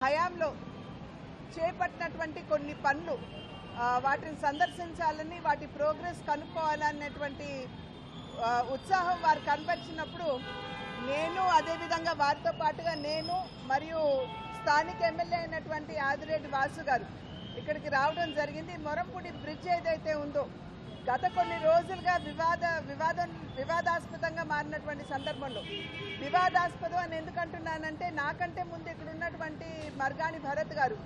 హయాంలో చేపట్టినటువంటి కొన్ని పనులు వాటిని సందర్శించాలని వాటి ప్రోగ్రెస్ కనుక్కోవాలనేటువంటి ఉత్సాహం వారు కనబరిచినప్పుడు నేను అదేవిధంగా వారితో పాటుగా నేను మరియు స్థానిక ఎమ్మెల్యే అయినటువంటి ఆదిరెడ్డి వాసు గారు ఇక్కడికి రావడం జరిగింది. మొరంపూడి బ్రిడ్జ్ ఏదైతే ఉందో గత కొన్ని రోజులుగా వివాదాస్పదంగా మారినటువంటి సందర్భంలో వివాదాస్పదం అని ఎందుకంటున్నానంటే నాకంటే ముందు ఇక్కడ ఉన్నటువంటి మర్గాని భరత్ గారు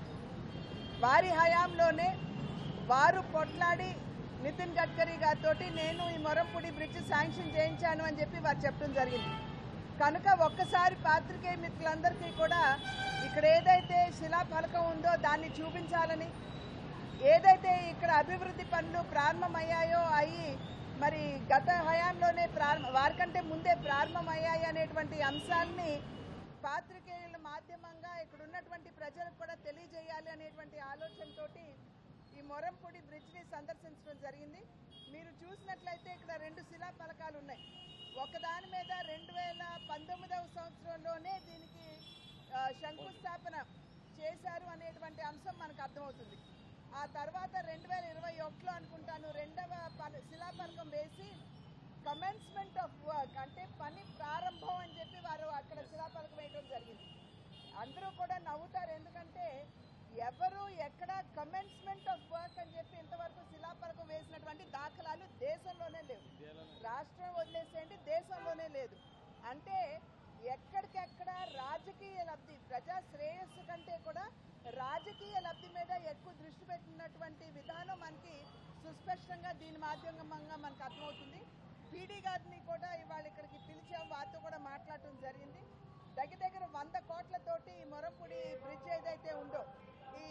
వారి హయాంలోనే వారు కొట్లాడి నితిన్ గడ్కరీ గారితో నేను ఈ మొరంపూడి బ్రిడ్జ్ శాంక్షన్ చేయించాను అని చెప్పి వారు చెప్పడం జరిగింది. కనుక ఒక్కసారి పాత్రికేయ మిత్రులందరికీ కూడా ఇక్కడ ఏదైతే శిలాఫలకం ఉందో దాన్ని చూపించాలని, ఏదైతే ఇక్కడ అభివృద్ధి పనులు ప్రారంభమయ్యాయో అయ్యి మరి గత హయాంలోనే వారికంటే ముందే ప్రారంభమయ్యాయి అనేటువంటి అంశాన్ని పాత్రికేయుల మాధ్యమంగా ఇక్కడ ఉన్నటువంటి ప్రజలకు కూడా తెలియజేయాలి అనేటువంటి ఆలోచనతోటి ఈ మొరంపూడి బ్రిడ్జ్ని సందర్శించడం జరిగింది. మీరు చూసినట్లయితే ఇక్కడ 2 శిలా ఫలకాలు ఉన్నాయి. ఒకదాని మీద 2019వ సంవత్సరంలోనే దీనికి శంకుస్థాపన చేశారు అనేటువంటి అంశం మనకు అర్థమవుతుంది. ఆ తర్వాత 2021లో అనుకుంటాను రెండవ శిలాఫలకం వేసి కమెన్స్మెంట్ ఆఫ్ వర్క్ అంటే పని ప్రారంభం అని చెప్పి వారు అక్కడ శిలాఫలకం వేయడం జరిగింది. అందరూ కూడా నవ్వుతారు, ఎందుకంటే ఎవరు ఎక్కడ కమెన్స్మెంట్ ఆఫ్ వర్క్ అని చెప్పి ఇంతవరకు శిలాఫలకం వేసినటువంటి దాఖలాలు దేశంలోనే లేవు. రాష్ట్రం వదిలేసేయండి, దేశంలోనే లేదు. అంటే ఎక్కడికెక్కడ రాజకీయ లబ్ధి, ప్రజా శ్రేయస్సు కంటే కూడా రాజకీయ లబ్ధి మీద ఎక్కువ దృష్టి పెట్టినటువంటి విధానం మనకి సుస్పష్టంగా దీని మాధ్యమంగా మనకు అర్థమవుతుంది. పీడీ గారిని కూడా ఇవాళ ఇక్కడికి పిలిచాం, వారితో కూడా మాట్లాడటం జరిగింది. దగ్గర 100 కోట్లతోటి మొరంపూడి బ్రిడ్జ్ ఏదైతే ఉందో ఈ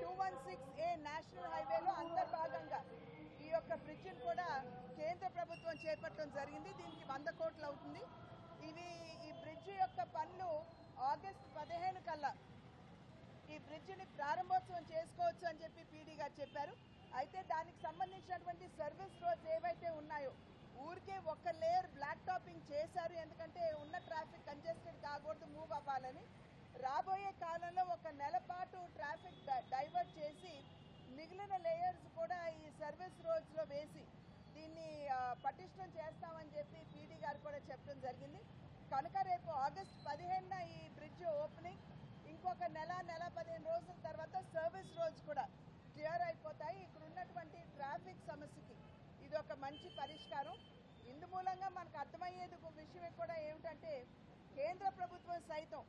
216A నేషనల్ హైవేలో అంతర్భాగంగా ఈ యొక్క బ్రిడ్జ్ని కూడా కేంద్ర ప్రభుత్వం చేపట్టడం జరిగింది. దీనికి 100 కోట్లు అవుతుంది. ఈ బ్రిడ్జ్ యొక్క పనులు ఆగస్టు 15 కల్లా ఈ బ్రిడ్జిని ప్రారంభోత్సవం చేసుకోవచ్చు అని చెప్పి పీడీ గారు చెప్పారు. అయితే దానికి సంబంధించినటువంటి సర్వీస్ రోడ్స్ ఏవైతే ఉన్నాయో ఊరికే ఒక లేయర్ బ్లాక్ టాపింగ్ చేశారు, ఎందుకంటే ఉన్న ట్రాఫిక్ కంజెస్టెడ్ కాకూడదు, మూవ్ అవ్వాలని. రాబోయే కాలంలో ఒక నెల పాటు ట్రాఫిక్ డైవర్ట్ చేసి మిగిలిన లేయర్స్ కూడా ఈ సర్వీస్ రోడ్స్లో వేసి దీన్ని పటిష్టం చేస్తామని చెప్పి పీడీ గారు కూడా చెప్పడం జరిగింది. కనుక రేపు ఆగస్టు 15న ఈ బ్రిడ్జ్ ఓపెనింగ్, ఇంకొక నెల 15 రోజుల తర్వాత సర్వీస్ రోడ్స్ కూడా క్లియర్ అయిపోతాయి. ఇక్కడ ఉన్నటువంటి ట్రాఫిక్ సమస్యకి ఇది ఒక మంచి పరిష్కారం. ఇందు మూలంగా మనకు అర్థమయ్యేది విషయం కూడా ఏమిటంటే కేంద్ర ప్రభుత్వం సైతం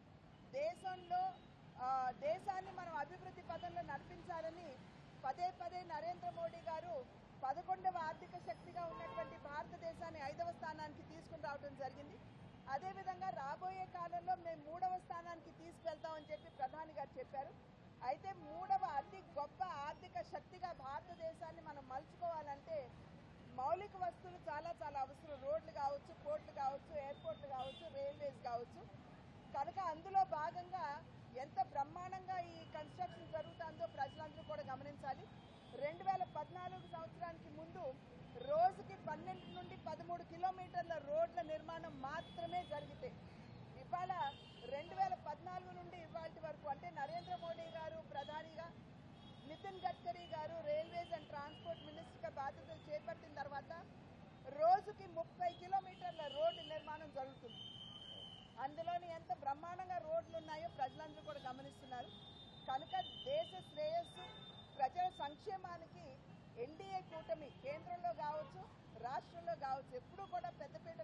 దేశాన్ని మనం అభివృద్ధి పథంలో నడిపించాలని పదే నరేంద్ర మోడీ గారు 11వ ఆర్థిక శక్తిగా ఉన్నటువంటి భారతదేశాన్ని 5వ స్థానానికి తీసుకుని రావడం జరిగింది. అదేవిధంగా రాబోయే కాలంలో మేము 3వ స్థానానికి తీసుకెళ్తామని చెప్పి ప్రధాని గారు చెప్పారు. అయితే 3వ అతి గొప్ప ఆర్థిక శక్తిగా భారతదేశాన్ని మనం మలుచుకోవాలంటే మౌలిక వస్తువులు చాలా అవసరం. రోడ్లు కావచ్చు, పోర్ట్లు కావచ్చు, ఎయిర్పోర్ట్లు కావచ్చు, రైల్వేస్ కావచ్చు. కనుక అందులో భాగంగా ఎంత బ్రహ్మాండంగా ఈ కన్స్ట్రక్షన్ జరుగుతుందో ప్రజలందరూ కూడా గమనించాలి. 2014 సంవత్సరానికి ముందు రోజుకి 12 నుండి 13 కిలోమీటర్ల రోడ్ల నిర్మాణం మాత్రమే జరిగితే ఇవాళ 2014 నుండి ఇవాళ వరకు అంటే నరేంద్ర మోడీ గారు ప్రధానిగా, నితిన్ గడ్కరీ గారు రైల్వేస్ అండ్ ట్రాన్స్పోర్ట్ మినిస్టర్గా బాధ్యతలు చేపట్టిన తర్వాత రోజుకి 30 కిలోమీటర్ల రోడ్డు నిర్మాణం జరుగుతుంది. అందులోని ఎంత బ్రహ్మాండంగా రోడ్లు ఉన్నాయో ప్రజలందరూ కూడా గమనిస్తున్నారు. కనుక దేశ శ్రేయస్సు, ప్రజల సంక్షేమానికి ఎన్డీఏ కూటమి కేంద్రంలో కావచ్చు, రాష్ట్రంలో కావచ్చు ఎప్పుడూ కూడా పెద్దపీట